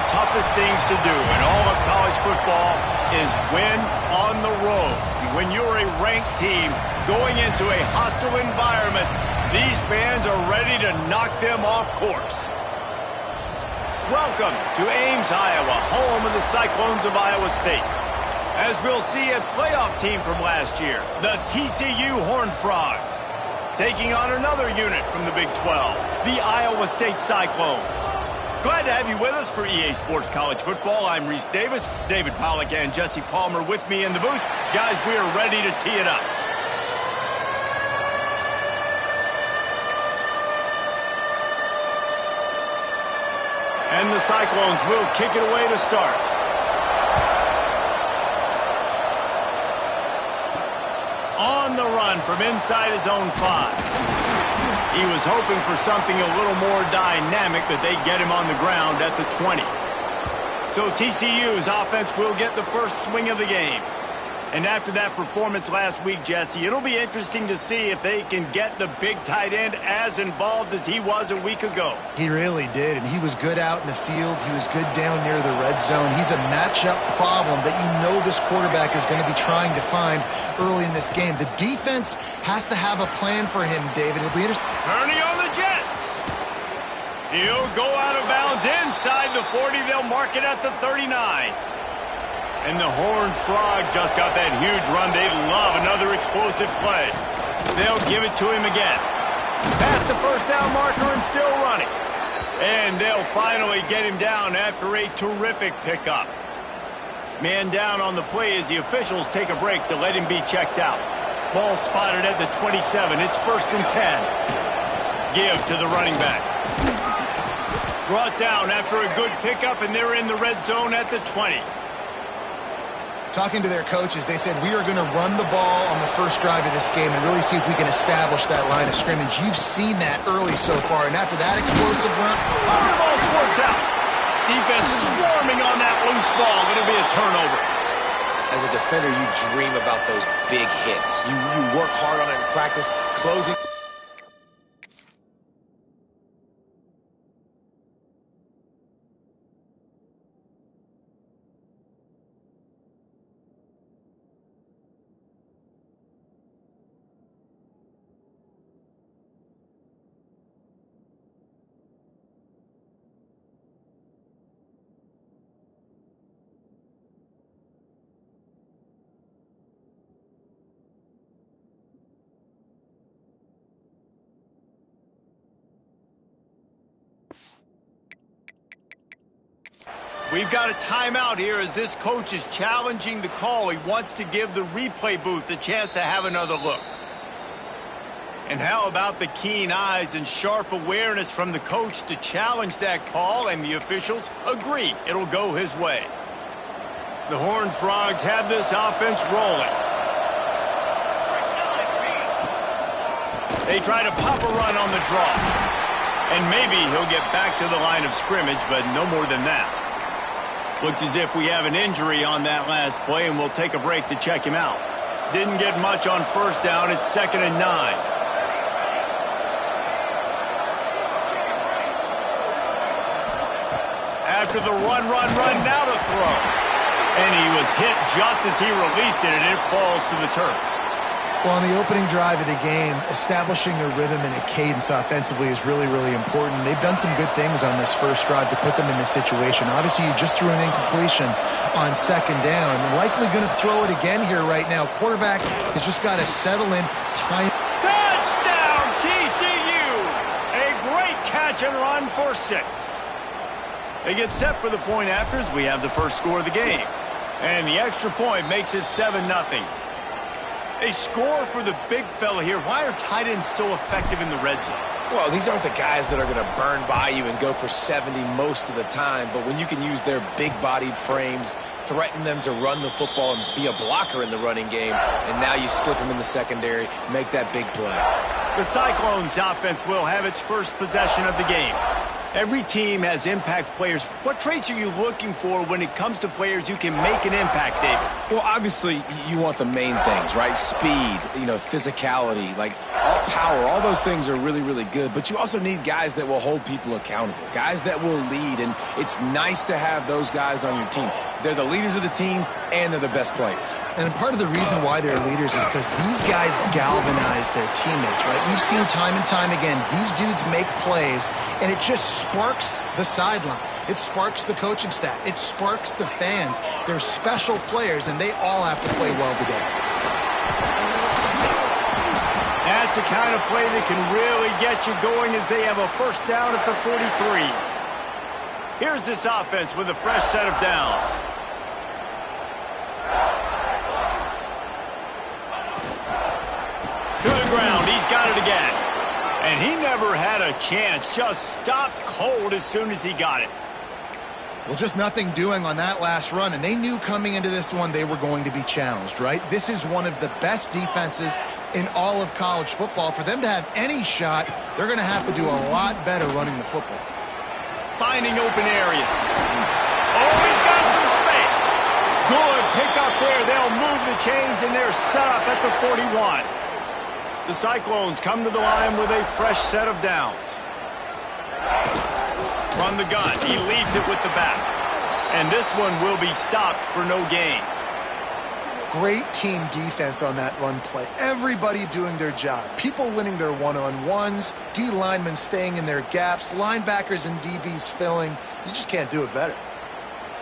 toughest things to do in all of college football is win on the road. When you're a ranked team going into a hostile environment, these fans are ready to knock them off course. Welcome to Ames, Iowa, home of the Cyclones of Iowa State. As we'll see, a playoff team from last year, the TCU Horned Frogs, taking on another unit from the Big 12, the Iowa State Cyclones. Glad to have you with us for EA Sports College Football. I'm Reese Davis, David Pollack and Jesse Palmer with me in the booth. Guys, we are ready to tee it up. And the Cyclones will kick it away to start. On the run from inside his own 5. He was hoping for something a little more dynamic, but they get him on the ground at the 20. So TCU's offense will get the first swing of the game. And after that performance last week, Jesse, it'll be interesting to see if they can get the big tight end as involved as he was a week ago. He really did, and he was good out in the field. He was good down near the red zone. He's a matchup problem that you know this quarterback is going to be trying to find early in this game. The defense has to have a plan for him, David. It'll be interesting. Turning on the Jets. He'll go out of bounds inside the 40. They'll mark it at the 39. And the Horned Frogs just got that huge run. They love another explosive play. They'll give it to him again. Past the first down marker and still running. And they'll finally get him down after a terrific pickup. Man down on the play as the officials take a break to let him be checked out. Ball spotted at the 27. It's 1st and 10. Give to the running back. Brought down after a good pickup, and they're in the red zone at the 20. Talking to their coaches, they said, we are going to run the ball on the first drive of this game and really see if we can establish that line of scrimmage. You've seen that early so far, and after that explosive run, the ball squirts out. Defense swarming on that loose ball. It'll be a turnover. As a defender, you dream about those big hits. You work hard on it in practice, closing. We've got a timeout here as this coach is challenging the call. He wants to give the replay booth a chance to have another look. And how about the keen eyes and sharp awareness from the coach to challenge that call, and the officials agree it'll go his way. The Horned Frogs have this offense rolling. They try to pop a run on the draw. And maybe he'll get back to the line of scrimmage, but no more than that. Looks as if we have an injury on that last play, and we'll take a break to check him out. Didn't get much on first down. It's 2nd and 9. After the run, now to throw. And he was hit just as he released it, and it falls to the turf. Well, on the opening drive of the game, establishing a rhythm and a cadence offensively is really, really important. They've done some good things on this first drive to put them in this situation. Obviously, you just threw an incompletion on 2nd down. Likely going to throw it again here right now. Quarterback has just got to settle in time. Touchdown, TCU! A great catch and run for 6. They get set for the point after as we have the first score of the game. And the extra point makes it 7-0. A score for the big fella here. Why are tight ends so effective in the red zone? Well, these aren't the guys that are going to burn by you and go for 70 most of the time, but when you can use their big-bodied frames, threaten them to run the football and be a blocker in the running game, and now you slip them in the secondary, make that big play. The Cyclones offense will have its first possession of the game. Every team has impact players. What traits are you looking for when it comes to players who can make an impact, David? Well, obviously, you want the main things, right? Speed, physicality, like all power, all those things are really, really good. But you also need guys that will hold people accountable, guys that will lead. And it's nice to have those guys on your team. They're the leaders of the team, and they're the best players. And part of the reason why they're leaders is because these guys galvanize their teammates, right? We've seen time and time again, these dudes make plays, and it just sparks the sideline. It sparks the coaching staff. It sparks the fans. They're special players, and they all have to play well together. That's the kind of play that can really get you going as they have a first down at the 43. Here's this offense with a fresh set of downs. To the ground, he's got it again. And he never had a chance, just stopped cold as soon as he got it. Well, just nothing doing on that last run, and they knew coming into this one they were going to be challenged, right? This is one of the best defenses in all of college football. For them to have any shot, they're going to have to do a lot better running the football. Finding open areas. Oh, he's got some space. Good pickup there. They'll move the chains, and they're set up at the 41. The Cyclones come to the line with a fresh set of downs. Run the gun. He leaves it with the back. And this one will be stopped for no gain. Great team defense on that run play. Everybody doing their job. People winning their one-on-ones, D linemen staying in their gaps, linebackers and DBs filling. You just can't do it better.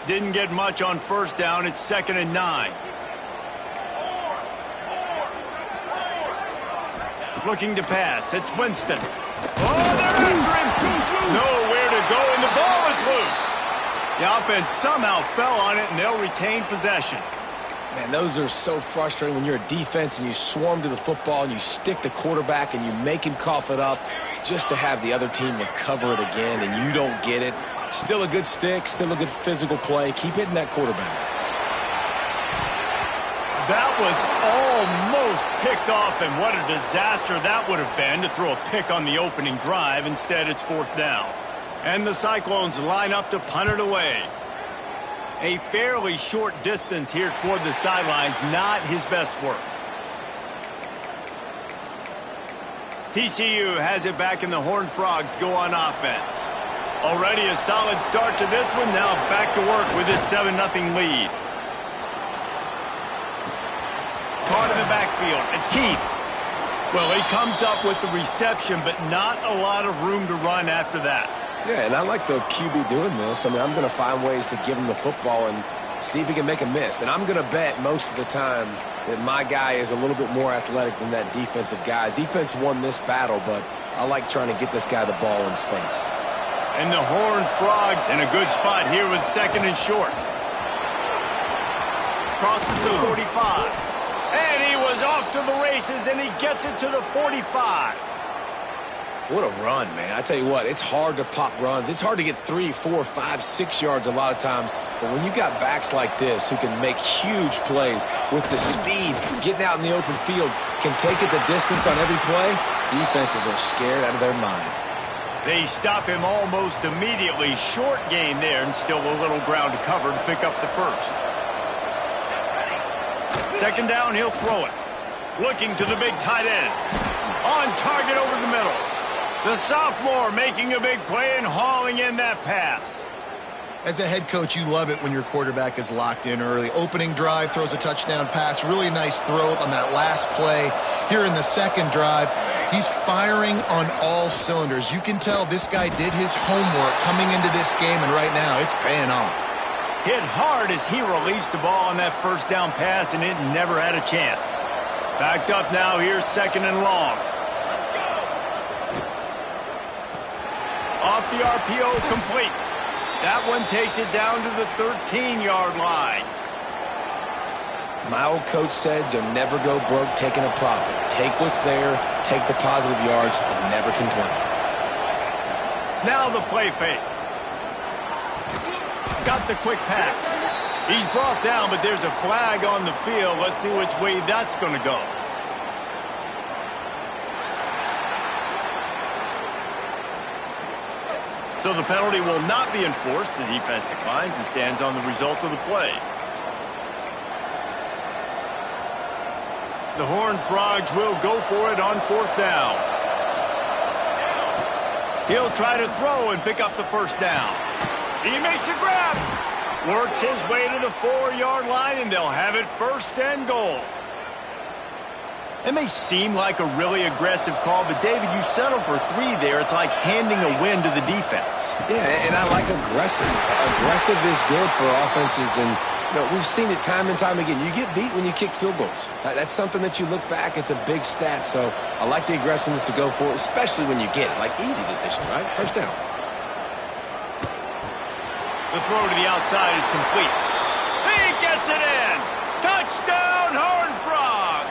Didn't get much on first down. It's 2nd and 9. Looking to pass. It's Winston. Oh, they're after him. Nowhere to go, and the ball is loose. The offense somehow fell on it, and they'll retain possession. Man, those are so frustrating when you're a defense and you swarm to the football and you stick the quarterback and you make him cough it up just to have the other team recover it again and you don't get it. Still a good stick, still a good physical play. Keep hitting that quarterback. That was almost picked off, and what a disaster that would have been to throw a pick on the opening drive. Instead, it's 4th down. And the Cyclones line up to punt it away. A fairly short distance here toward the sidelines, not his best work. TCU has it back, and the Horned Frogs go on offense. Already a solid start to this one. Now back to work with this 7-0 lead. Caught in the backfield. It's Keith. Well, he comes up with the reception, but not a lot of room to run after that. Yeah, and I like the QB doing this. I mean, I'm going to find ways to give him the football and see if he can make a miss. And I'm going to bet most of the time that my guy is a little bit more athletic than that defensive guy. Defense won this battle, but I like trying to get this guy the ball in space. And the Horned Frogs in a good spot here with 2nd and short. Crosses the 45. And he was off to the races, and he gets it to the 45. What a run, man. I tell you what, it's hard to pop runs. It's hard to get 3, 4, 5, 6 yards a lot of times. But when you got backs like this who can make huge plays with the speed, getting out in the open field, can take it the distance on every play, defenses are scared out of their mind. They stop him almost immediately. Short gain there, and still a little ground to cover to pick up the first. 2nd down, he'll throw it. Looking to the big tight end. On target over the middle. The sophomore making a big play and hauling in that pass. As a head coach, you love it when your quarterback is locked in early. Opening drive, throws a touchdown pass. Really nice throw on that last play. Here in the 2nd drive, he's firing on all cylinders. You can tell this guy did his homework coming into this game, and right now it's paying off. Hit hard as he released the ball on that first down pass, and it never had a chance. Backed up now, here's 2nd and long. Off the RPO, complete. That one takes it down to the 13-yard line. My old coach said you'll never go broke taking a profit. Take what's there, take the positive yards, and never complain. Now the play fake. Got the quick pass. He's brought down, but there's a flag on the field. Let's see which way that's going to go. So the penalty will not be enforced. The defense declines and stands on the result of the play. The Horned Frogs will go for it on 4th down. He'll try to throw and pick up the first down. He makes a grab. Works his way to the 4-yard line, and they'll have it 1st and goal. It may seem like a really aggressive call, but David, you settle for 3 there. It's like handing a win to the defense. Yeah, and I like aggressive. Aggressive is good for offenses, and we've seen it time and time again. You get beat when you kick field goals. That's something that you look back, it's a big stat. So I like the aggressiveness to go for it, especially when you get it. Like, easy decision, right? 1st down. The throw to the outside is complete. He gets it in. Touchdown, Horned Frogs.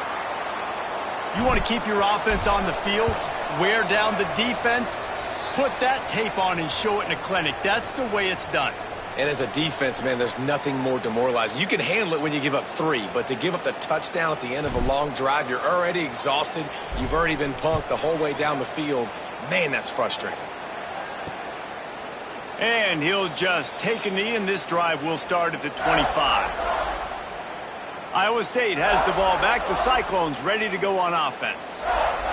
You want to keep your offense on the field, wear down the defense, put that tape on and show it in a clinic. That's the way it's done. And as a defense, man, there's nothing more demoralizing. You can handle it when you give up 3, but to give up the touchdown at the end of a long drive, you're already exhausted. You've already been punked the whole way down the field. Man, that's frustrating. And he'll just take a knee, and this drive will start at the 25. Iowa State has the ball back. The Cyclones ready to go on offense.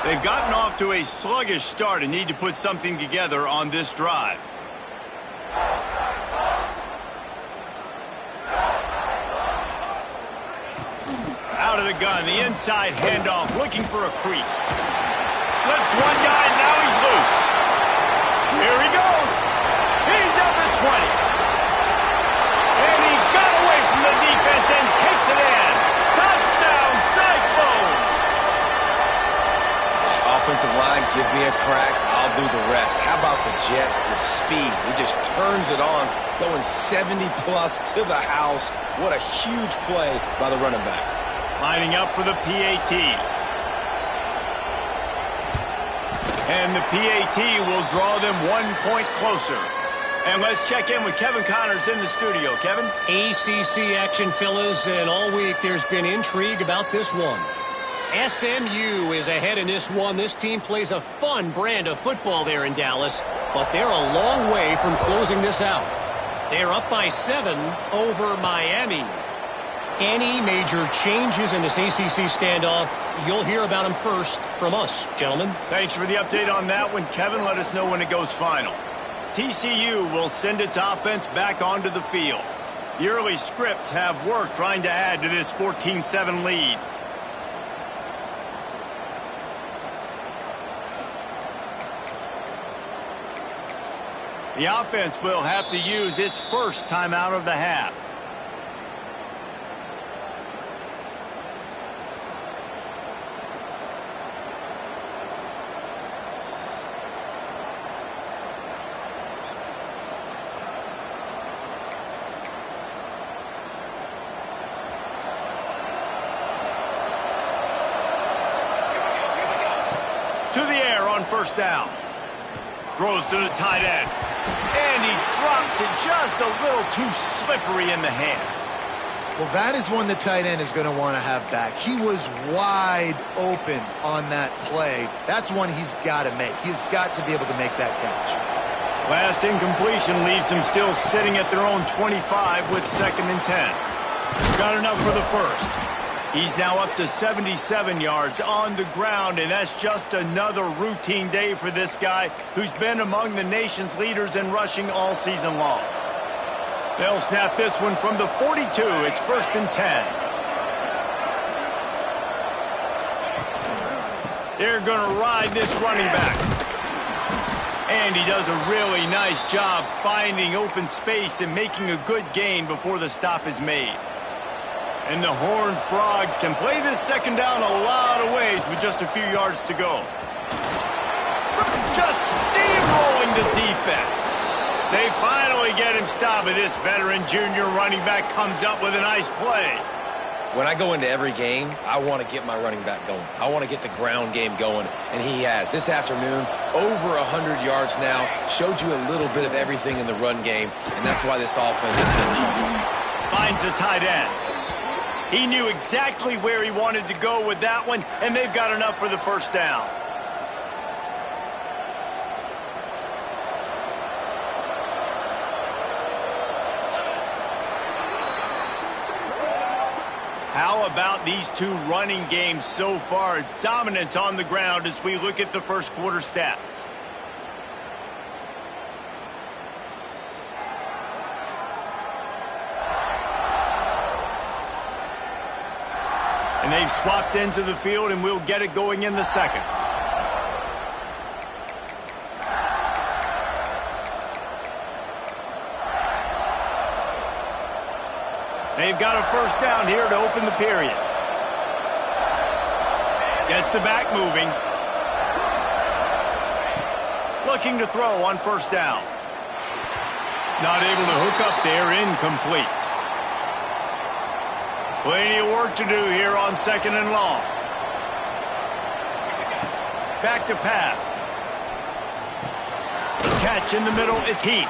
They've gotten off to a sluggish start and need to put something together on this drive. Out of the gun, the inside handoff, looking for a crease. Slips one guy, and now he's loose. Here he goes. He's at the 20. And he got away from the defense and takes it in. Touchdown, Cyclones. Offensive line, give me a crack. I'll do the rest. How about the Jets, the speed? He just turns it on, going 70-plus to the house. What a huge play by the running back. Lining up for the PAT. And the PAT will draw them 1 point closer. And let's check in with Kevin Connors in the studio. Kevin? ACC action, fellas, and all week there's been intrigue about this one. SMU is ahead in this one. This team plays a fun brand of football there in Dallas, but they're a long way from closing this out. They're up by 7 over Miami. Any major changes in this ACC standoff, you'll hear about them first from us, gentlemen. Thanks for the update on that one, Kevin. Let us know when it goes final. TCU will send its offense back onto the field. The early scripts have worked trying to add to this 14-7 lead. The offense will have to use its first timeout of the half. To the air on 1st down. Throws to the tight end. And he drops it just a little too slippery in the hands. Well, that is one the tight end is going to want to have back. He was wide open on that play. That's one he's got to make. He's got to be able to make that catch. Last incompletion leaves them still sitting at their own 25 with 2nd and 10. Got enough for the first. He's now up to 77 yards on the ground, and that's just another routine day for this guy who's been among the nation's leaders in rushing all season long. They'll snap this one from the 42. It's 1st and 10. They're going to ride this running back. And he does a really nice job finding open space and making a good gain before the stop is made. And the Horned Frogs can play this 2nd down a lot of ways with just a few yards to go. Just steamrolling the defense. They finally get him stopped, and this veteran junior running back comes up with a nice play. When I go into every game, I want to get my running back going. I want to get the ground game going, and he has. This afternoon, over 100 yards now, showed you a little bit of everything in the run game, and that's why this offense has been hungry. Finds the tight end. He knew exactly where he wanted to go with that one, and they've got enough for the 1st down. How about these two running games so far? Dominance on the ground as we look at the first quarter stats. And they've swapped into the field, and we'll get it going in the second. They've got a first down here to open the period. Gets the back moving. Looking to throw on first down. Not able to hook up there, incomplete. Plenty of work to do here on second and long. Back to pass. The catch in the middle, it's Heath.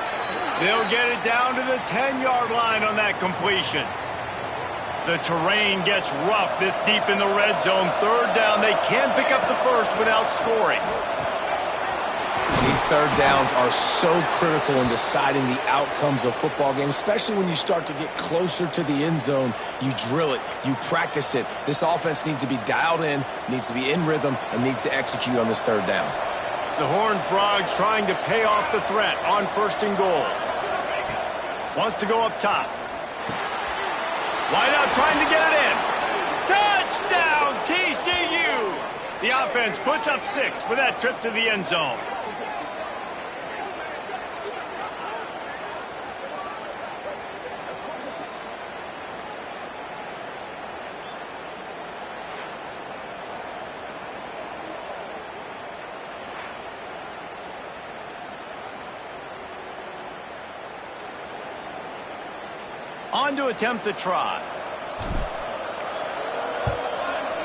They'll get it down to the 10-yard line on that completion. The terrain gets rough this deep in the red zone. Third down, they can't pick up the first without scoring. These third downs are so critical in deciding the outcomes of football games, especially when you start to get closer to the end zone. You drill it, you practice it. This offense needs to be dialed in, needs to be in rhythm, and needs to execute on this third down. The Horned Frogs trying to pay off the threat on first and goal. Wants to go up top. Wide out trying to get it in. Touchdown, TCU! The offense puts up 6 with that trip to the end zone. On to attempt the try.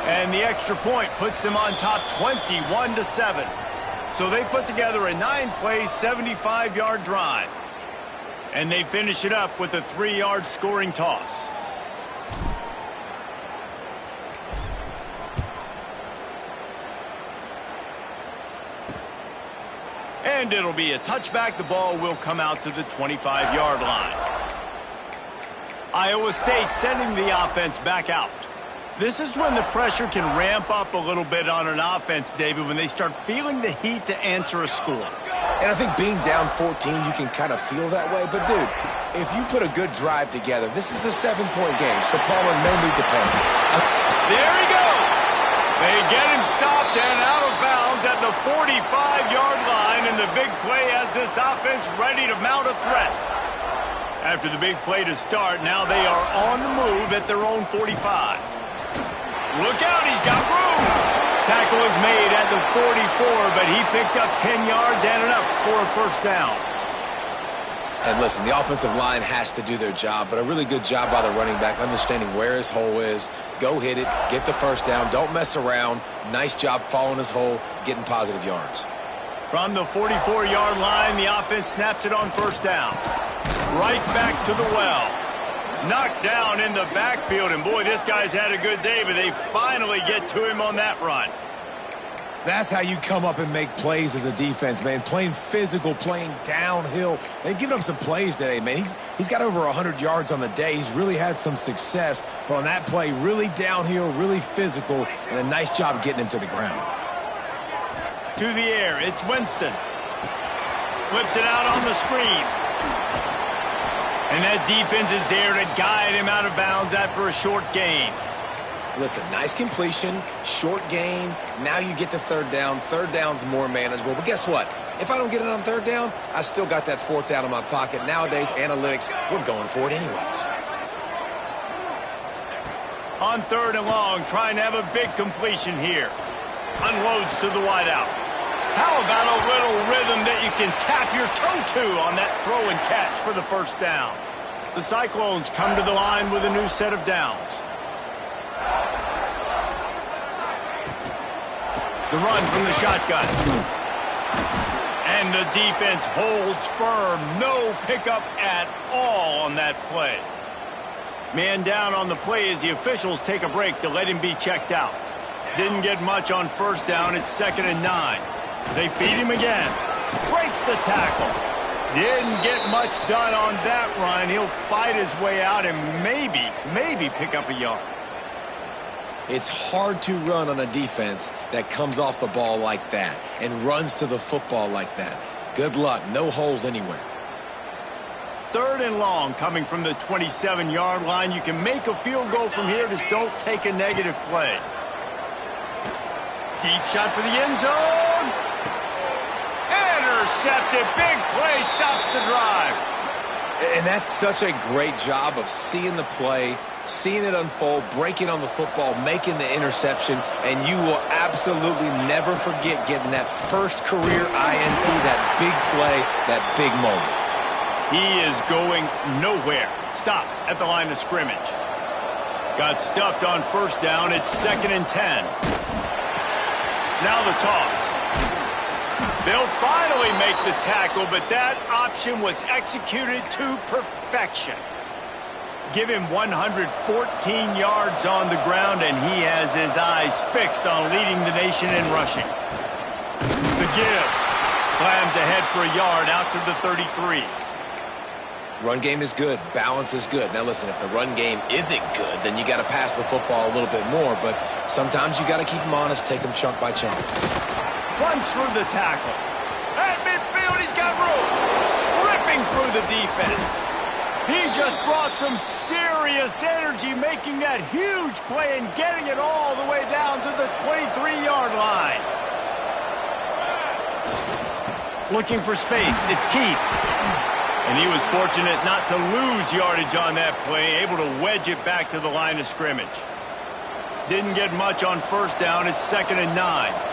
And the extra point puts them on top 21-7. So they put together a 9-play, 75-yard drive. And they finish it up with a 3-yard scoring toss. And it'll be a touchback. The ball will come out to the 25-yard line. Iowa State sending the offense back out. This is when the pressure can ramp up a little bit on an offense, David, when they start feeling the heat to answer a score. And I think being down 14, you can kind of feel that way. But, dude, if you put a good drive together, this is a 7-point game, so Palmer no need to panic. There he goes. They get him stopped and out of bounds at the 45-yard line, and the big play has this offense ready to mount a threat. After the big play to start, now they are on the move at their own 45. Look out, he's got room. Tackle is made at the 44, but he picked up 10 yards and enough for a first down. And listen, the offensive line has to do their job, but a really good job by the running back, understanding where his hole is. Go hit it, get the first down, don't mess around. Nice job following his hole, getting positive yards. From the 44-yard line, the offense snaps it on first down. Right back to the well. Knocked down in the backfield, and boy, this guy's had a good day, but they finally get to him on that run. That's how you come up and make plays as a defense, man. Playing physical, playing downhill. They've given him some plays today, man. He's got over 100 yards on the day. He's really had some success, but on that play, really downhill, really physical, and a nice job getting him to the ground. To the air, it's Winston. Flips it out on the screen. And that defense is there to guide him out of bounds after a short gain. Listen, nice completion, short gain. Now you get to third down. Third down's more manageable. But guess what? If I don't get it on third down, I still got that fourth down in my pocket. Nowadays, analytics, we're going for it anyways. On third and long, trying to have a big completion here. Unloads to the wideout. How about a little rhythm that you can tap your toe to on that throw and catch for the first down? The Cyclones come to the line with a new set of downs. The run from the shotgun. And the defense holds firm. No pickup at all on that play. Man down on the play as the officials take a break to let him be checked out. Didn't get much on first down. It's 2nd and 9. They feed him again. Breaks the tackle. Didn't get much done on that run. He'll fight his way out and maybe pick up a yard. It's hard to run on a defense that comes off the ball like that and runs to the football like that. Good luck. No holes anywhere. 3rd and long coming from the 27-yard line. You can make a field goal from here. Just don't take a negative play. Deep shot for the end zone. Intercepted. Big play. Stops the drive. And that's such a great job of seeing the play, seeing it unfold, breaking on the football, making the interception, and you will absolutely never forget getting that first career INT, that big play, that big moment. He is going nowhere. Stop at the line of scrimmage. Got stuffed on 1st down. It's 2nd and 10. Now the toss. They'll finally make the tackle, but that option was executed to perfection. Give him 114 yards on the ground, and he has his eyes fixed on leading the nation in rushing. The give. Slams ahead for a yard out to the 33. Run game is good. Balance is good. Now, listen, if the run game isn't good, then you got to pass the football a little bit more, but sometimes you got to keep them honest, take them chunk by chunk. Runs through the tackle. At midfield, he's got room. Ripping through the defense. He just brought some serious energy, making that huge play and getting it all the way down to the 23-yard line. Looking for space. It's Keith. And he was fortunate not to lose yardage on that play, able to wedge it back to the line of scrimmage. Didn't get much on 1st down. It's 2nd and 9.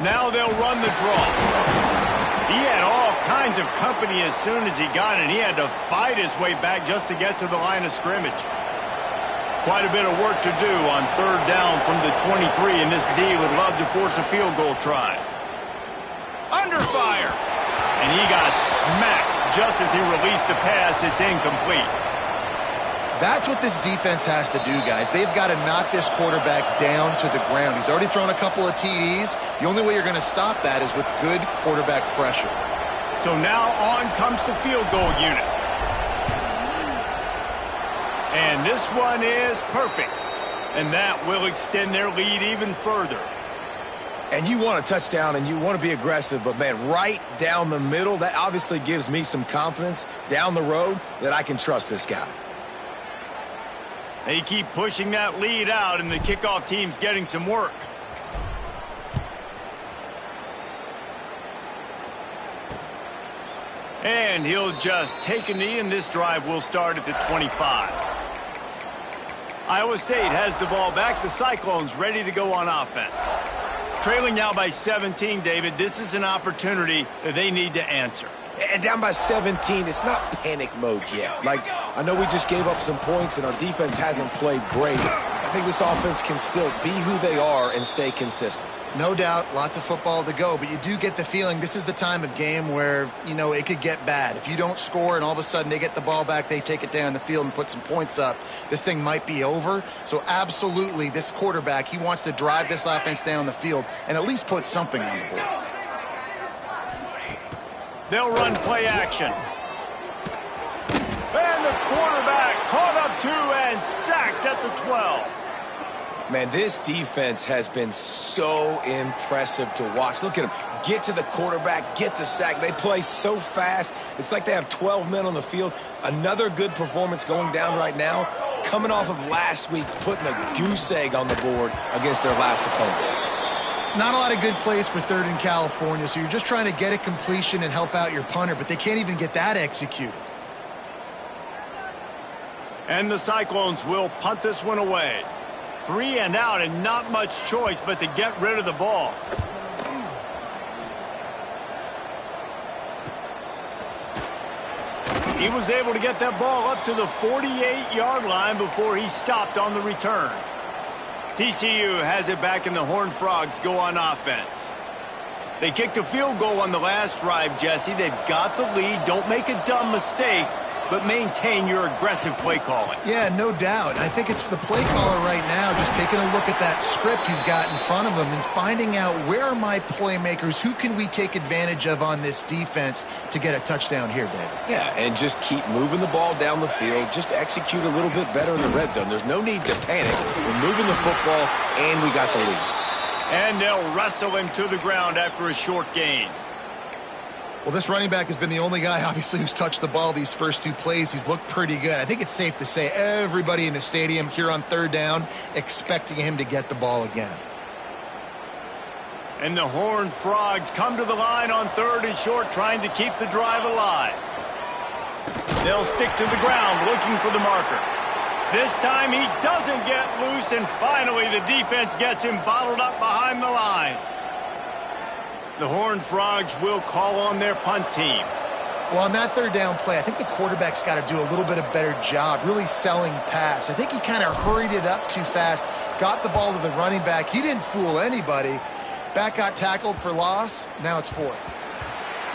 Now they'll run the draw. He had all kinds of company as soon as he got it. He had to fight his way back just to get to the line of scrimmage. Quite a bit of work to do on 3rd down from the 23, and this D would love to force a field goal try. Under fire. And he got smacked just as he released the pass. It's incomplete. That's what this defense has to do, guys. They've got to knock this quarterback down to the ground. He's already thrown a couple of TDs. The only way you're going to stop that is with good quarterback pressure. So now on comes the field goal unit. And this one is perfect. And that will extend their lead even further. And you want a touchdown and you want to be aggressive, but, man, right down the middle, that obviously gives me some confidence down the road that I can trust this guy. They keep pushing that lead out, and the kickoff team's getting some work. And he'll just take a knee, and this drive will start at the 25. Iowa State has the ball back. The Cyclones ready to go on offense. Trailing now by 17, David. This is an opportunity that they need to answer. And down by 17, it's not panic mode yet. Like, I know we just gave up some points and our defense hasn't played great. I think this offense can still be who they are and stay consistent. No doubt, lots of football to go, but you do get the feeling this is the time of game where, you know, it could get bad. If you don't score and all of a sudden they get the ball back, they take it down the field and put some points up, this thing might be over. So absolutely, this quarterback, he wants to drive this offense down the field and at least put something on the board. They'll run play action. And the quarterback caught up to and sacked at the 12. Man, this defense has been so impressive to watch. Look at them. Get to the quarterback, get the sack. They play so fast. It's like they have 12 men on the field. Another good performance going down right now. Coming off of last week, putting a goose egg on the board against their last opponent. Not a lot of good plays for 3rd in California, so you're just trying to get a completion and help out your punter, but they can't even get that executed. And the Cyclones will punt this one away. 3 and out, and not much choice but to get rid of the ball. He was able to get that ball up to the 48-yard line before he stopped on the return. TCU has it back, and the Horned Frogs go on offense. They kicked a field goal on the last drive, Jesse. They've got the lead. Don't make a dumb mistake. but maintain your aggressive play calling. Yeah, no doubt. I think it's for the play caller right now, just taking a look at that script he's got in front of him and finding out where are my playmakers, who can we take advantage of on this defense to get a touchdown here, David. Yeah, and just keep moving the ball down the field. Just execute a little bit better in the red zone. There's no need to panic. We're moving the football, and we got the lead. And they'll wrestle him to the ground after a short gain. Well, this running back has been the only guy, obviously, who's touched the ball these first two plays. He's looked pretty good. I think it's safe to say everybody in the stadium here on third down expecting him to get the ball again. And the Horned Frogs come to the line on third and short, trying to keep the drive alive. They'll stick to the ground, looking for the marker. This time he doesn't get loose, and finally the defense gets him bottled up behind the line. The Horned Frogs will call on their punt team. Well, on that third down play, I think the quarterback's got to do a little bit of better job really selling pass. I think he kind of hurried it up too fast, got the ball to the running back. He didn't fool anybody. Back got tackled for loss. Now it's fourth.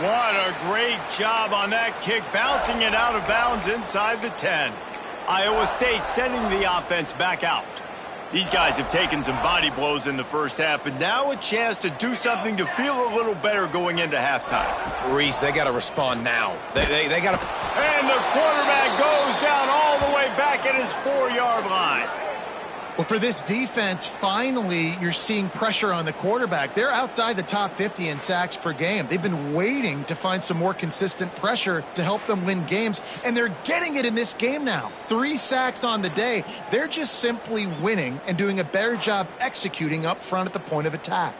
What a great job on that kick, bouncing it out of bounds inside the 10. Iowa State sending the offense back out. These guys have taken some body blows in the first half, but now a chance to do something to feel a little better going into halftime. Reese, they got to respond now. They got to... And the quarterback goes down all the way back at his 4-yard line. Well, for this defense, finally, you're seeing pressure on the quarterback. They're outside the top 50 in sacks per game. They've been waiting to find some more consistent pressure to help them win games, and they're getting it in this game now. 3 sacks on the day. They're just simply winning and doing a better job executing up front at the point of attack.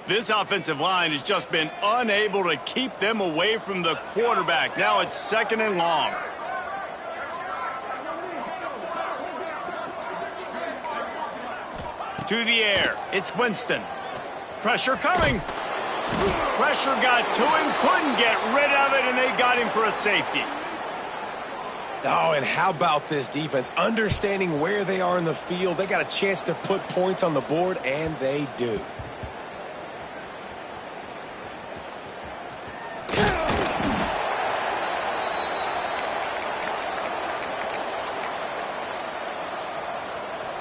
This offensive line has just been unable to keep them away from the quarterback. Now it's second and long. To the air. It's Winston. Pressure coming. Pressure got to him, couldn't get rid of it, and they got him for a safety. Oh, and how about this defense? Understanding where they are in the field. They got a chance to put points on the board, and they do.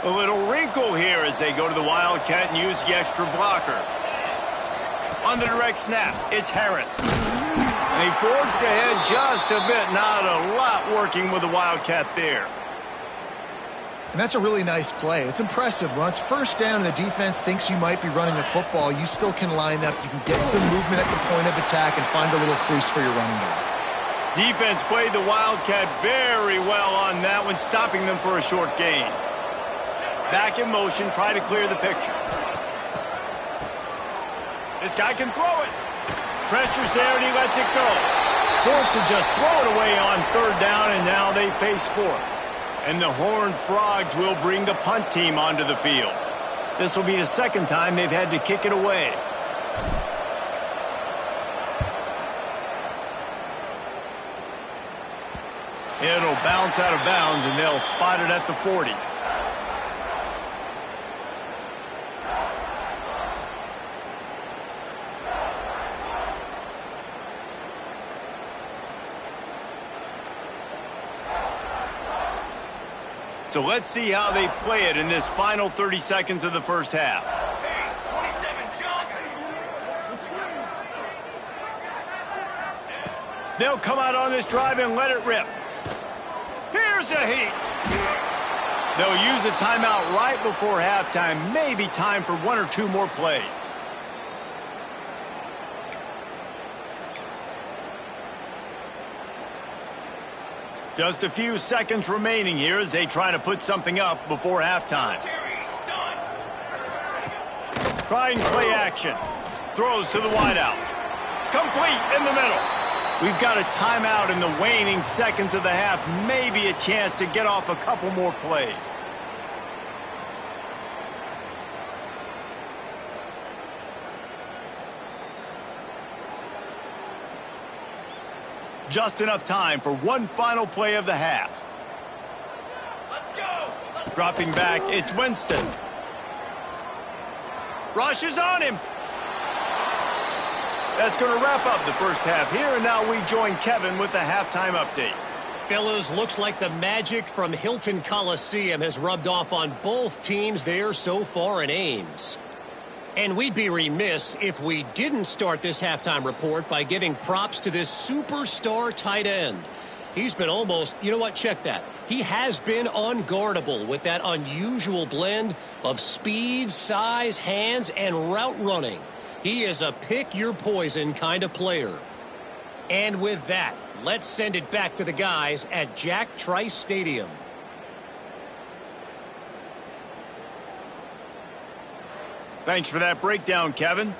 A little wrinkle here as they go to the Wildcat and use the extra blocker. On the direct snap, it's Harris. And he forged ahead just a bit. Not a lot working with the Wildcat there. And that's a really nice play. It's impressive. When it's first down and the defense thinks you might be running the football, you still can line up. You can get some movement at the point of attack and find a little crease for your running back. Defense played the Wildcat very well on that one, stopping them for a short gain. Back in motion, try to clear the picture. This guy can throw it. Pressure's there, and he lets it go. Forced to just throw it away on third down, and now they face fourth. And the Horned Frogs will bring the punt team onto the field. This will be the second time they've had to kick it away. It'll bounce out of bounds, and they'll spot it at the 40. So let's see how they play it in this final 30 seconds of the first half. They'll come out on this drive and let it rip. Here's a heat. They'll use a timeout right before halftime. Maybe time for 1 or 2 more plays. Just a few seconds remaining here as they try to put something up before halftime. Trying play action. Throws to the wideout. Complete in the middle. We've got a timeout in the waning seconds of the half. Maybe a chance to get off a couple more plays. Just enough time for one final play of the half. Dropping back, it's Winston. Rushes on him. That's going to wrap up the first half here, and now we join Kevin with the halftime update. Fellas, looks like the magic from Hilton Coliseum has rubbed off on both teams there so far in Ames. And we'd be remiss if we didn't start this halftime report by giving props to this superstar tight end. He's been almost, you know what, check that. He has been unguardable with that unusual blend of speed, size, hands, and route running. He is a pick-your-poison kind of player. And with that, let's send it back to the guys at Jack Trice Stadium. Thanks for that breakdown, Kevin.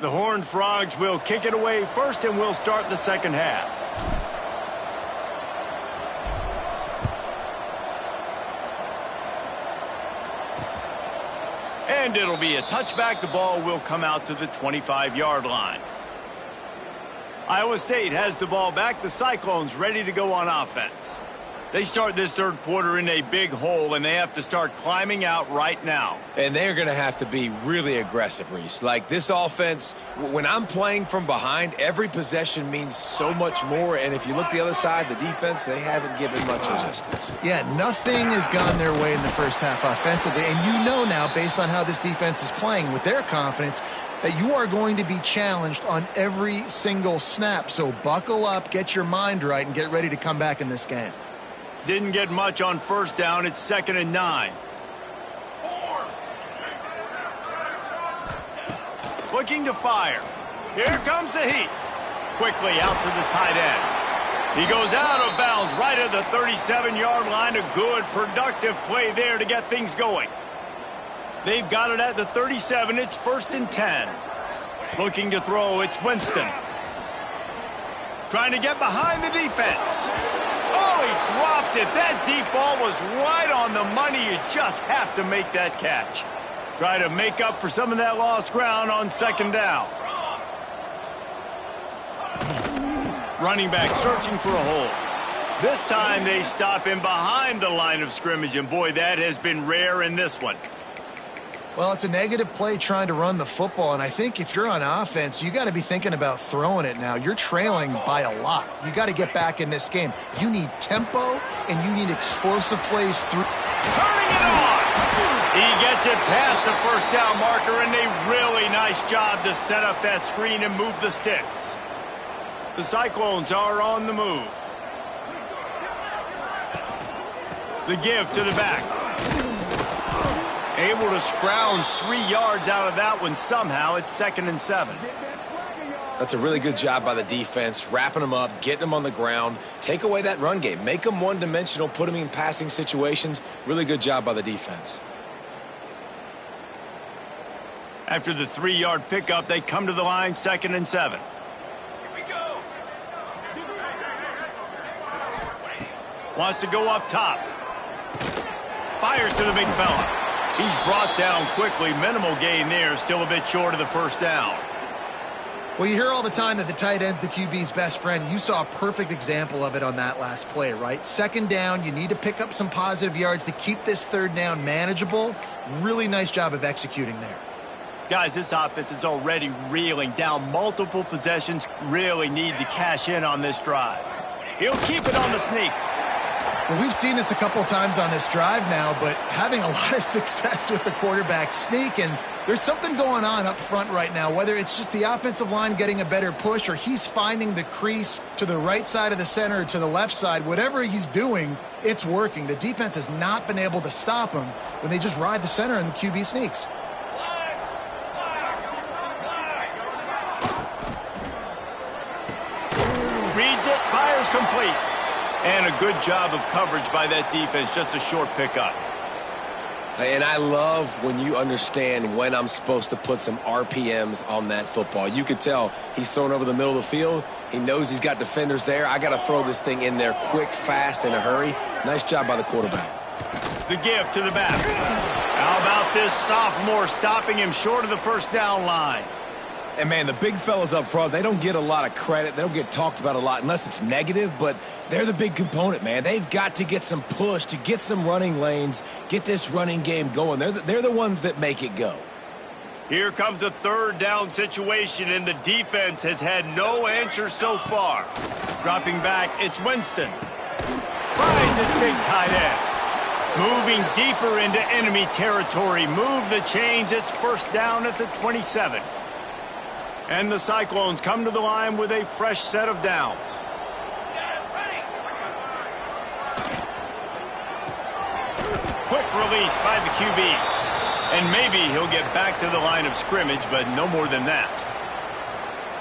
The Horned Frogs will kick it away first, and we'll start the second half. And it'll be a touchback. The ball will come out to the 25-yard line. Iowa State has the ball back. The Cyclones ready to go on offense. They start this third quarter in a big hole, and they have to start climbing out right now. And they're going to have to be really aggressive, Reese. Like this offense, when I'm playing from behind, every possession means so much more. And if you look the other side, the defense, they haven't given much resistance. Yeah, nothing has gone their way in the first half offensively. And you know now, based on how this defense is playing with their confidence, that you are going to be challenged on every single snap. So buckle up, get your mind right, and get ready to come back in this game. Didn't get much on first down. It's 2nd and 9. Looking to fire. Here comes the heat. Quickly out to the tight end. He goes out of bounds right at the 37-yard line. A good, productive play there to get things going. They've got it at the 37. It's 1st and 10. Looking to throw. It's Winston. Trying to get behind the defense. Oh, he dropped it. That deep ball was right on the money. You just have to make that catch. Try to make up for some of that lost ground on 2nd down. Running back searching for a hole. This time they stop him behind the line of scrimmage, and boy, that has been rare in this one. Well, it's a negative play trying to run the football, and I think if you're on offense, you got to be thinking about throwing it now. You're trailing by a lot. You got to get back in this game. You need tempo, and you need explosive plays through. Turning it on! He gets it past the first down marker, and a really nice job to set up that screen and move the sticks. The Cyclones are on the move. The give to the back. Able to scrounge 3 yards out of that one somehow. It's 2nd and 7. That's a really good job by the defense, wrapping them up, getting them on the ground. Take away that run game. Make them one-dimensional, put them in passing situations. Really good job by the defense. After the 3-yard pickup, they come to the line, 2nd and 7. Here we go. Wants to go up top. Fires to the big fella. He's brought down quickly. Minimal gain there. Still a bit short of the first down. Well, you hear all the time that the tight end's the QB's best friend. You saw a perfect example of it on that last play, right? 2nd down, you need to pick up some positive yards to keep this 3rd down manageable. Really nice job of executing there. Guys, this offense is already reeling down multiple possessions. Really need to cash in on this drive. He'll keep it on the sneak. Well, we've seen this a couple times on this drive now, but having a lot of success with the quarterback sneak, and there's something going on up front right now, whether it's just the offensive line getting a better push or he's finding the crease to the right side of the center or to the left side. Whatever he's doing, it's working. The defense has not been able to stop him when they just ride the center and the QB sneaks. Reads it, fires complete. And a good job of coverage by that defense. Just a short pickup. And I love when you understand when I'm supposed to put some RPMs on that football. You could tell he's thrown over the middle of the field. He knows he's got defenders there. I got to throw this thing in there quick, fast, in a hurry. Nice job by the quarterback. The give to the back. How about this sophomore stopping him short of the first down line? And, man, the big fellas up front, they don't get a lot of credit. They don't get talked about a lot unless it's negative, but they're the big component, man. They've got to get some push, to get some running lanes, get this running game going. They're the ones that make it go. Here comes a third down situation, and the defense has had no answer so far. Dropping back, it's Winston. Finds his big tight end. Moving deeper into enemy territory. Move the chains. It's first down at the 27. And the Cyclones come to the line with a fresh set of downs. Quick release by the QB. And maybe he'll get back to the line of scrimmage, but no more than that.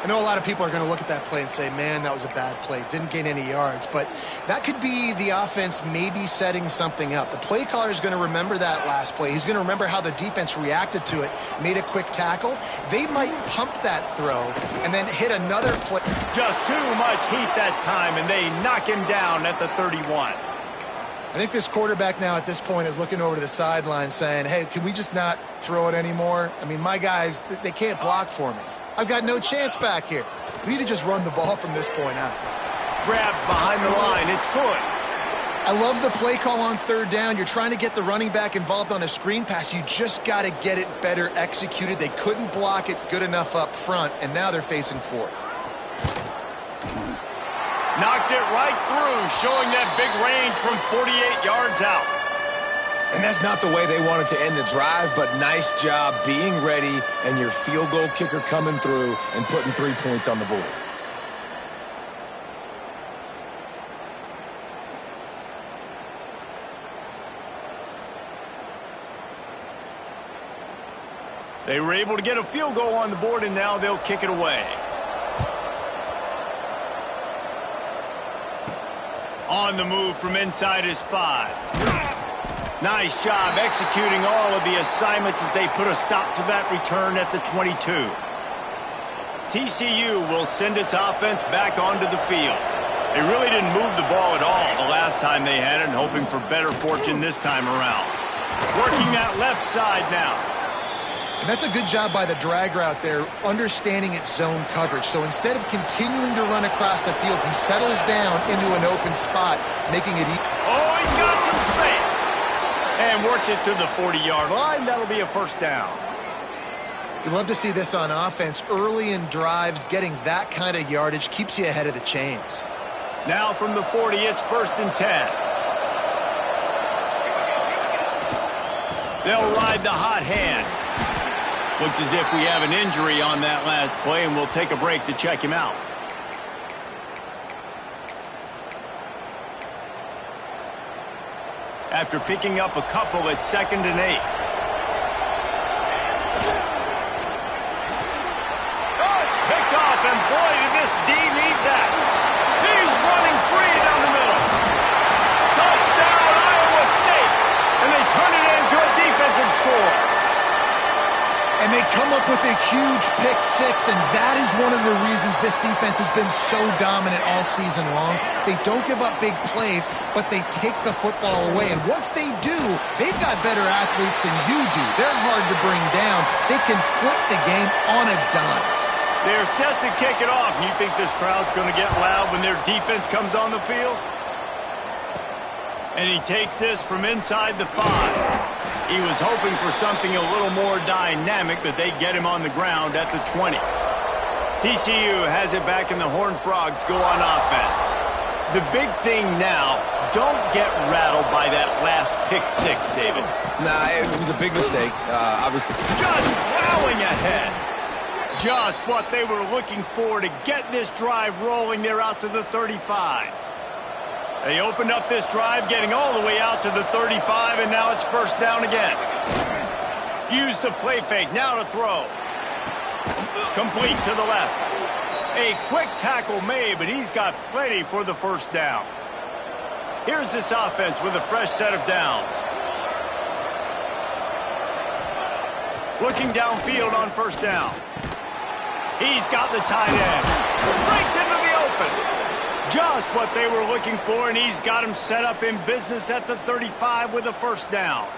I know a lot of people are going to look at that play and say, man, that was a bad play. Didn't gain any yards. But that could be the offense maybe setting something up. The play caller is going to remember that last play. He's going to remember how the defense reacted to it, made a quick tackle. They might pump that throw and then hit another play. Just too much heat that time, and they knock him down at the 31. I think this quarterback now at this point is looking over to the sideline saying, hey, can we just not throw it anymore? I mean, my guys, they can't block for me. I've got no chance back here. We need to just run the ball from this point out. Grabbed behind the line. It's good. I love the play call on third down. You're trying to get the running back involved on a screen pass. You just got to get it better executed. They couldn't block it good enough up front, and now they're facing fourth. Knocked it right through, showing that big range from 48 yards out. And that's not the way they wanted to end the drive, but nice job being ready and your field goal kicker coming through and putting 3 points on the board. They were able to get a field goal on the board, and now they'll kick it away. On the move from inside his 5. Nice job executing all of the assignments as they put a stop to that return at the 22. TCU will send its offense back onto the field. They really didn't move the ball at all the last time they had it, and hoping for better fortune this time around. Working that left side now. And that's a good job by the drag route there, understanding its zone coverage. So instead of continuing to run across the field, he settles down into an open spot, making it easy. Oh, he's got some space. And works it to the 40-yard line. That'll be a first down. You love to see this on offense. Early in drives, getting that kind of yardage keeps you ahead of the chains. Now from the 40, it's first and 10. They'll ride the hot hand. Looks as if we have an injury on that last play, and we'll take a break to check him out. After picking up a couple at 2nd and 8. Oh, it's picked off, and boy, did this D need that. He's running free down the middle. Touchdown, Iowa State. And they turn it into a defensive score. And they come up with a huge pick six, and that is one of the reasons this defense has been so dominant all season long. They don't give up big plays, but they take the football away. And once they do, they've got better athletes than you do. They're hard to bring down. They can flip the game on a dime. They're set to kick it off. You think this crowd's going to get loud when their defense comes on the field? And he takes this from inside the 5. He was hoping for something a little more dynamic, but they get him on the ground at the 20. TCU has it back, and the Horned Frogs go on offense. The big thing now, don't get rattled by that last pick 6, David. Nah, it was a big mistake, obviously. Just plowing ahead. Just what they were looking for to get this drive rolling. They're out to the 35. They opened up this drive, getting all the way out to the 35, and now it's first down again. Use the play fake, now to throw. Complete to the left. A quick tackle made, but he's got plenty for the first down. Here's this offense with a fresh set of downs. Looking downfield on first down. He's got the tight end. Breaks into the open. Just what they were looking for, and he's got him set up in business at the 35 with a first down.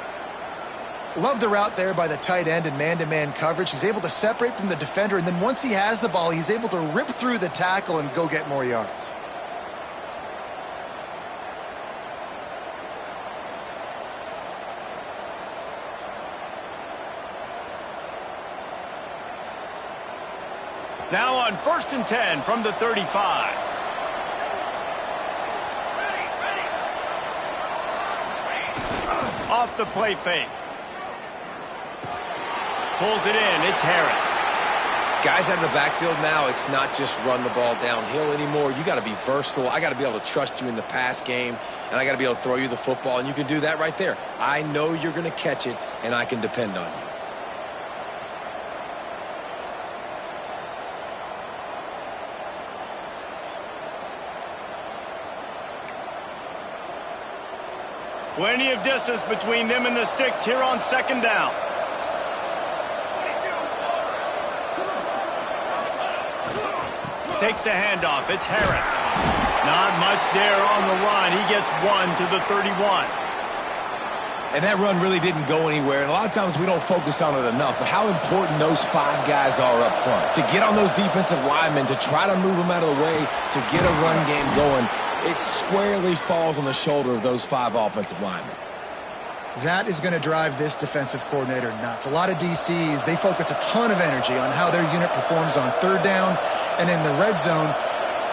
Love the route there by the tight end and man-to-man coverage. He's able to separate from the defender, and then once he has the ball, he's able to rip through the tackle and go get more yards. Now on 1st and 10 from the 35. Off the play fake. Pulls it in. It's Harris. Guys out of the backfield now, it's not just run the ball downhill anymore. You got to be versatile. I got to be able to trust you in the pass game, and I got to be able to throw you the football, and you can do that right there. I know you're going to catch it, and I can depend on you. Plenty of distance between them and the sticks here on 2nd down. Takes the handoff. It's Harris. Not much there on the run. He gets 1 to the 31. And that run really didn't go anywhere. And a lot of times we don't focus on it enough. But how important those 5 guys are up front. To get on those defensive linemen, to try to move them out of the way, to get a run game going. It squarely falls on the shoulder of those 5 offensive linemen. That is going to drive this defensive coordinator nuts. A lot of DCs, they focus a ton of energy on how their unit performs on 3rd down and in the red zone.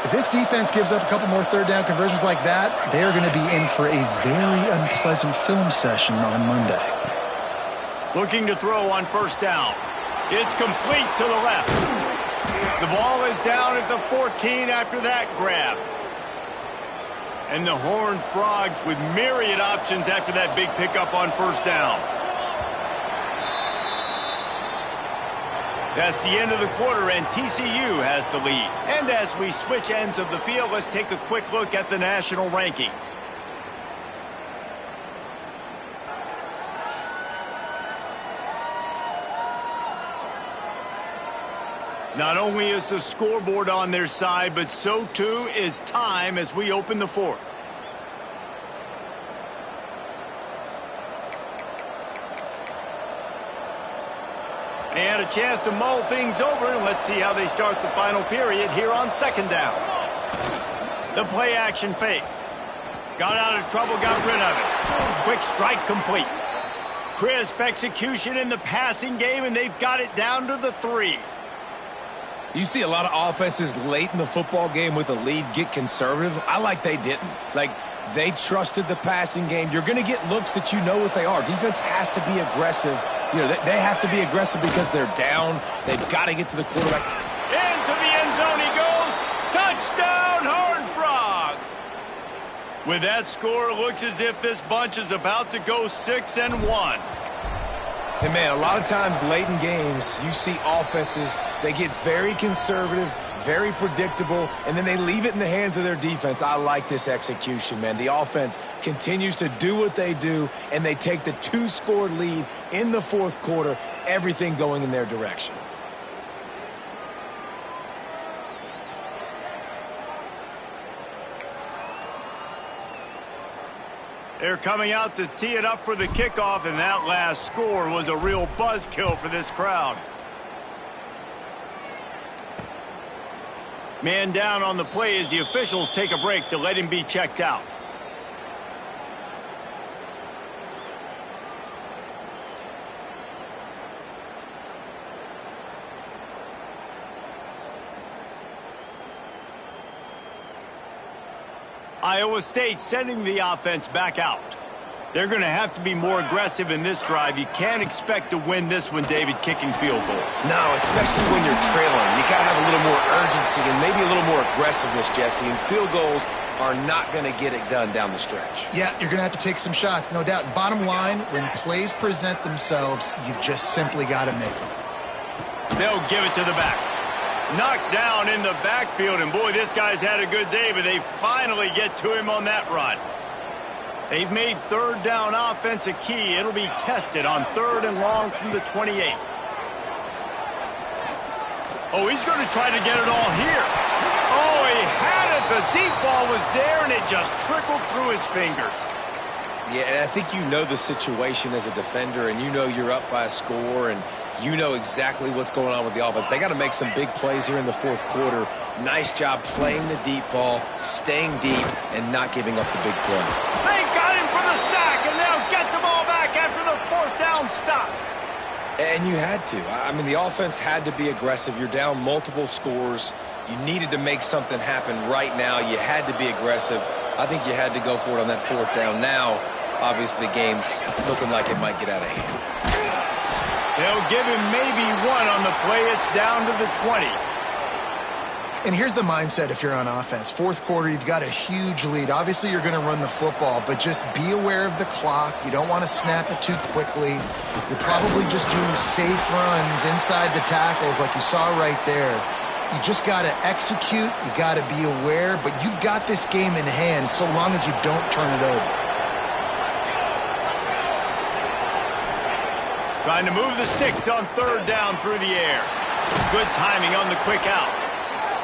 If this defense gives up a couple more 3rd down conversions like that, they are going to be in for a very unpleasant film session on Monday. Looking to throw on 1st down. It's complete to the left. The ball is down at the 14 after that grab. And the Horned Frogs with myriad options after that big pickup on 1st down. That's the end of the quarter, and TCU has the lead. And as we switch ends of the field, let's take a quick look at the national rankings. Not only is the scoreboard on their side, but so too is time as we open the 4th. And a chance to mull things over, and let's see how they start the final period here on 2nd down. The play action fake. Got out of trouble, got rid of it. Quick strike complete. Crisp execution in the passing game, and they've got it down to the 3. You see a lot of offenses late in the football game with a lead get conservative. I like they didn't. Like, they trusted the passing game. You're going to get looks that you know what they are. Defense has to be aggressive. You know, they have to be aggressive because they're down. They've got to get to the quarterback. Into the end zone he goes. Touchdown, Horned Frogs. With that score, it looks as if this bunch is about to go 6-1. And, man, a lot of times late in games, you see offenses, they get very conservative, very predictable, and then they leave it in the hands of their defense. I like this execution, man. The offense continues to do what they do, and they take the 2-score lead in the 4th quarter, everything going in their direction. They're coming out to tee it up for the kickoff, and that last score was a real buzzkill for this crowd. Man down on the play as the officials take a break to let him be checked out. Iowa State sending the offense back out. They're going to have to be more aggressive in this drive. You can't expect to win this one, David, kicking field goals. No, especially when you're trailing. You got to have a little more urgency and maybe a little more aggressiveness, Jesse. And field goals are not going to get it done down the stretch. Yeah, you're going to have to take some shots, no doubt. Bottom line, when plays present themselves, you've just simply got to make them. They'll give it to the back. Knocked down in the backfield, and boy, this guy's had a good day, but they finally get to him on that run. They've made 3rd down offense a key. It'll be tested on 3rd and long from the 28. Oh, he's going to try to get it all here. Oh, he had it. The deep ball was there, and it just trickled through his fingers. Yeah, and I think you know the situation as a defender, and you know you're up by a score, and you know exactly what's going on with the offense. They got to make some big plays here in the fourth quarter. Nice job playing the deep ball, staying deep, and not giving up the big play. They got him for the sack, and they'll get the ball back after the fourth down stop. And you had to. I mean, the offense had to be aggressive. You're down multiple scores. You needed to make something happen right now. You had to be aggressive. I think you had to go for it on that fourth down. Now, obviously, the game's looking like it might get out of hand. They'll give him maybe one on the play. It's down to the 20. And here's the mindset if you're on offense. Fourth quarter, you've got a huge lead. Obviously, you're going to run the football, but just be aware of the clock. You don't want to snap it too quickly. You're probably just doing safe runs inside the tackles like you saw right there. You just got to execute. You got to be aware, but you've got this game in hand so long as you don't turn it over. Trying to move the sticks on third down through the air. Good timing on the quick out.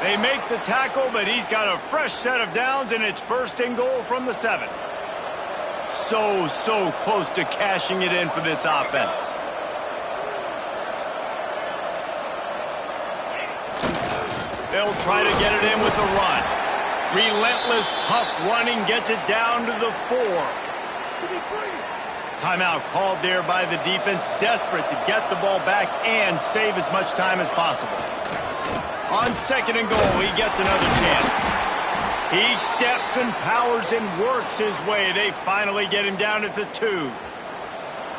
They make the tackle, but he's got a fresh set of downs, and it's first and goal from the 7. So close to cashing it in for this offense. They'll try to get it in with the run. Relentless, tough running gets it down to the 4. Timeout called there by the defense, desperate to get the ball back and save as much time as possible. On second and goal, he gets another chance. He steps and powers and works his way. They finally get him down at the 2.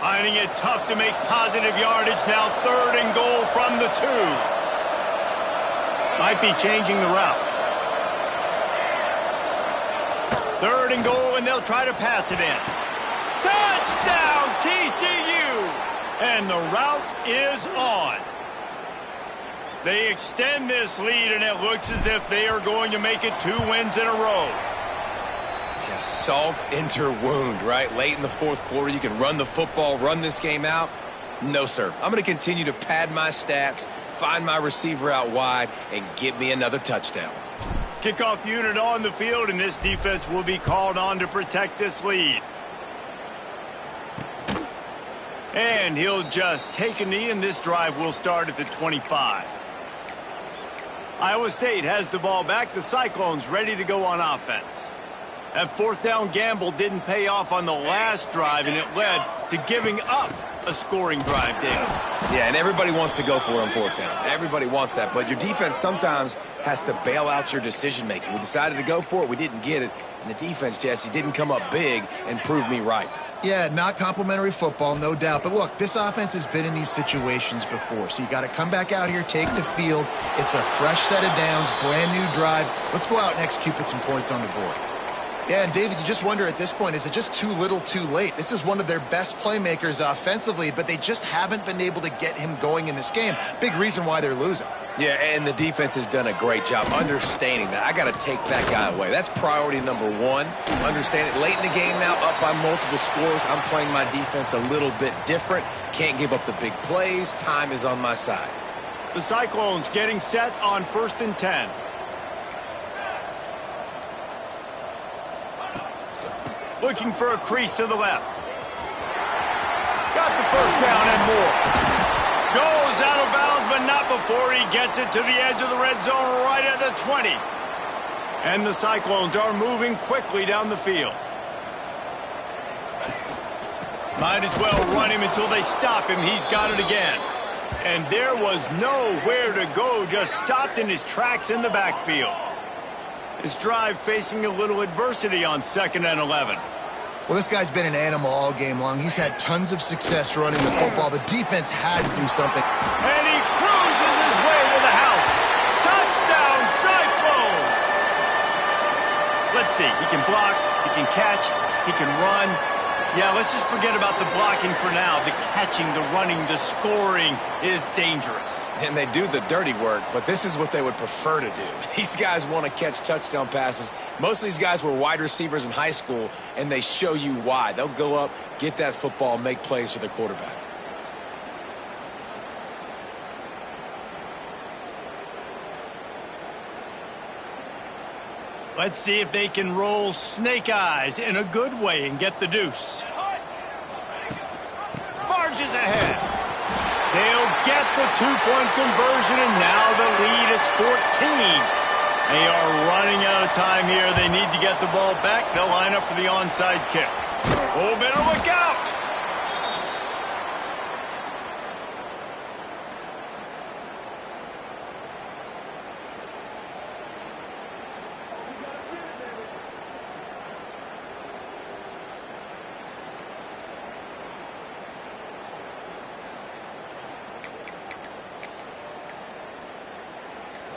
Finding it tough to make positive yardage. Now third and goal from the 2. Might be changing the route. Third and goal, and they'll try to pass it in. Touchdown, TCU! And the route is on. They extend this lead, and it looks as if they are going to make it 2 wins in a row. Yeah, salt into wound, right? Late in the fourth quarter, you can run the football, run this game out. No, sir. I'm going to continue to pad my stats, find my receiver out wide, and get me another touchdown. Kickoff unit on the field, and this defense will be called on to protect this lead. And he'll just take a knee, and this drive will start at the 25. Iowa State has the ball back. The Cyclones ready to go on offense. That fourth down gamble didn't pay off on the last drive, and it led to giving up a scoring drive, David. Yeah, and everybody wants to go for it on fourth down. Everybody wants that, but your defense sometimes has to bail out your decision-making. We decided to go for it. We didn't get it. And the defense, Jesse, didn't come up big and prove me right. Yeah, not complimentary football, no doubt. But look, this offense has been in these situations before. So you got to come back out here, take the field. It's a fresh set of downs, brand new drive. Let's go out and execute, put some points on the board. Yeah, and David, you just wonder at this point, is it just too little too late? This is one of their best playmakers offensively, but they just haven't been able to get him going in this game. Big reason why they're losing. Yeah, and the defense has done a great job understanding that. I got to take that guy away. That's priority number 1. Understand it. Late in the game now, up by multiple scores. I'm playing my defense a little bit different. Can't give up the big plays. Time is on my side. The Cyclones getting set on 1st and 10. Looking for a crease to the left. Got the first down and more. Goes out of bounds, but not before he gets it to the edge of the red zone right at the 20. And the Cyclones are moving quickly down the field. Might as well run him until they stop him. He's got it again. And there was nowhere to go, just stopped in his tracks in the backfield. His drive facing a little adversity on 2nd and 11. Well, this guy's been an animal all game long. He's had tons of success running the football. The defense had to do something. And he cruises his way to the house. Touchdown, Cyclones! Let's see. He can block, he can catch, he can run. Yeah, let's just forget about the blocking for now. The catching, the running, the scoring is dangerous. And they do the dirty work, but this is what they would prefer to do. These guys want to catch touchdown passes. Most of these guys were wide receivers in high school, and they show you why. They'll go up, get that football, make plays for their quarterback. Let's see if they can roll snake eyes in a good way and get the deuce. Marches ahead. They'll get the two-point conversion, and now the lead is 14. They are running out of time here. They need to get the ball back. They'll line up for the onside kick. Oh, better look out.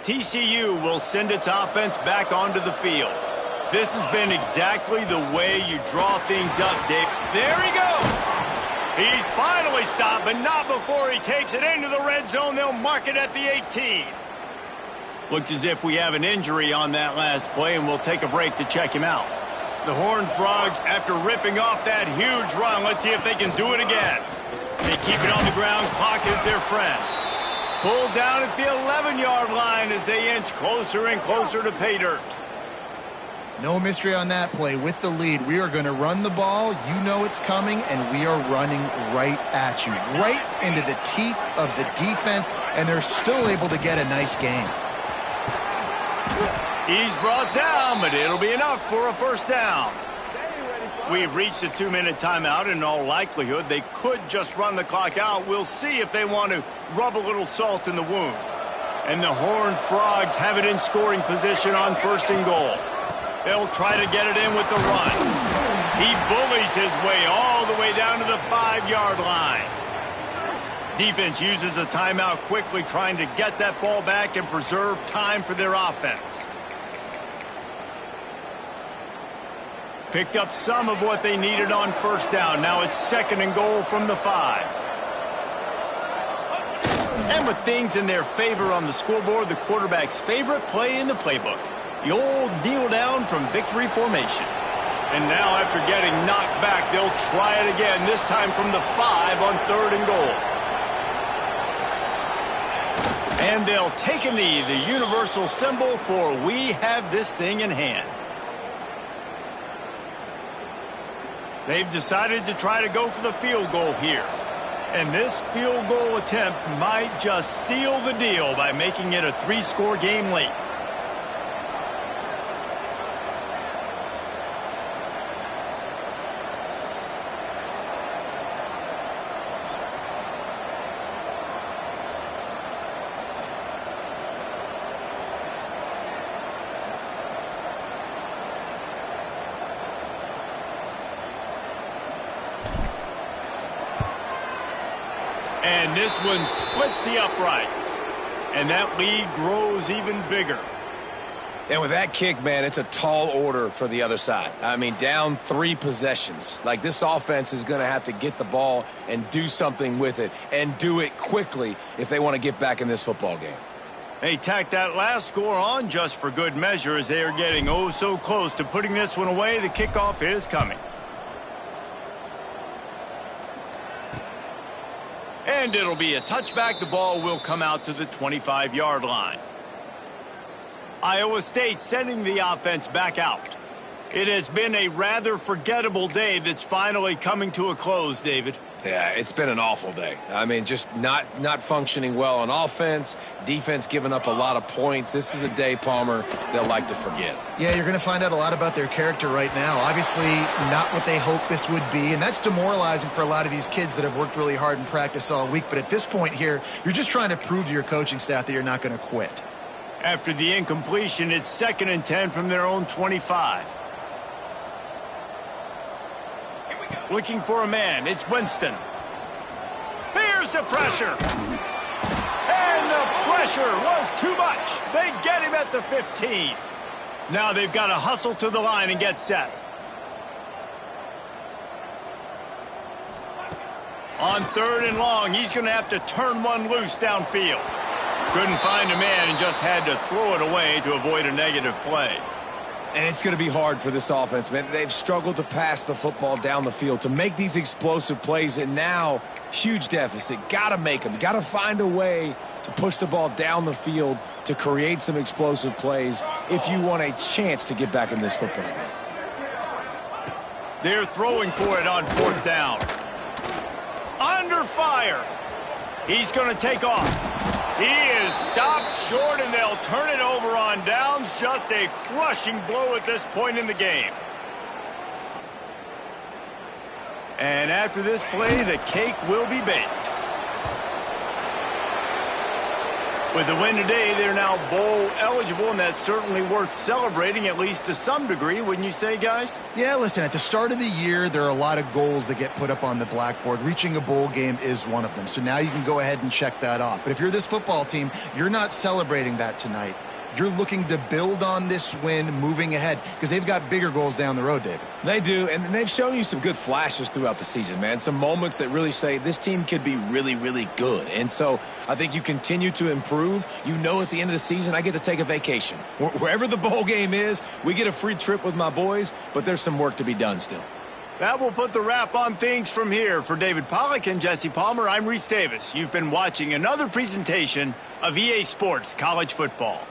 TCU will send its offense back onto the field. This has been exactly the way you draw things up, Dave. There he goes. He's finally stopped, but not before he takes it into the red zone. They'll mark it at the 18. Looks as if we have an injury on that last play, and we'll take a break to check him out. The Horned Frogs, after ripping off that huge run, let's see if they can do it again. They keep it on the ground. Clock is their friend. Pulled down at the 11-yard line as they inch closer and closer to pay dirt. No mystery on that play. With the lead, we are going to run the ball. You know it's coming, and we are running right at you, right into the teeth of the defense, and they're still able to get a nice gain. He's brought down, but it'll be enough for a first down. We've reached a 2-minute timeout. In all likelihood, they could just run the clock out. We'll see if they want to rub a little salt in the wound. And the Horned Frogs have it in scoring position on 1st and goal. They'll try to get it in with the run. He bullies his way all the way down to the 5-yard line. Defense uses a timeout quickly, trying to get that ball back and preserve time for their offense. Picked up some of what they needed on 1st down. Now it's 2nd and goal from the 5. And with things in their favor on the scoreboard, the quarterback's favorite play in the playbook, the old kneel down from victory formation. And now after getting knocked back, they'll try it again, this time from the 5 on 3rd and goal. And they'll take a knee, the universal symbol for we have this thing in hand. They've decided to try to go for the field goal here. And this field goal attempt might just seal the deal by making it a 3-score game late. And this one splits the uprights. And that lead grows even bigger. And with that kick, man, it's a tall order for the other side. I mean, down 3 possessions. Like, this offense is going to have to get the ball and do something with it, and do it quickly if they want to get back in this football game. They tack that last score on just for good measure as they are getting oh so close to putting this one away. The kickoff is coming. And it'll be a touchback. The ball will come out to the 25-yard line. Iowa State sending the offense back out. It has been a rather forgettable day that's finally coming to a close, David. Yeah, it's been an awful day. I mean, just not functioning well on offense, defense giving up a lot of points. This is a day, Palmer, they'll like to forget. Yeah, you're going to find out a lot about their character right now. Obviously, not what they hoped this would be, and that's demoralizing for a lot of these kids that have worked really hard in practice all week. But at this point here, you're just trying to prove to your coaching staff that you're not going to quit. After the incompletion, it's 2nd and 10 from their own 25. Looking for a man. It's Winston. Here's the pressure. And the pressure was too much. They get him at the 15. Now they've got to hustle to the line and get set. On 3rd and long, he's going to have to turn one loose downfield. Couldn't find a man and just had to throw it away to avoid a negative play. And it's going to be hard for this offense, man. They've struggled to pass the football down the field, to make these explosive plays, and now huge deficit. Got to make them. Got to find a way to push the ball down the field to create some explosive plays if you want a chance to get back in this football game. They're throwing for it on 4th down. Under fire. He's going to take off. He is stopped short, and they'll turn it over on downs. Just a crushing blow at this point in the game. And after this play, the cake will be baked. With the win today, they're now bowl eligible, and that's certainly worth celebrating, at least to some degree, wouldn't you say, guys? Yeah, listen, at the start of the year, there are a lot of goals that get put up on the blackboard. Reaching a bowl game is one of them. So now you can go ahead and check that off. But if you're this football team, you're not celebrating that tonight. You're looking to build on this win moving ahead because they've got bigger goals down the road, David. They do, and they've shown you some good flashes throughout the season, man. Some moments that really say this team could be really, really good. And so I think you continue to improve. You know at the end of the season, I get to take a vacation. Wherever the bowl game is, we get a free trip with my boys, but there's some work to be done still. That will put the wrap on things from here. For David Pollack and Jesse Palmer, I'm Reese Davis. You've been watching another presentation of EA Sports College Football.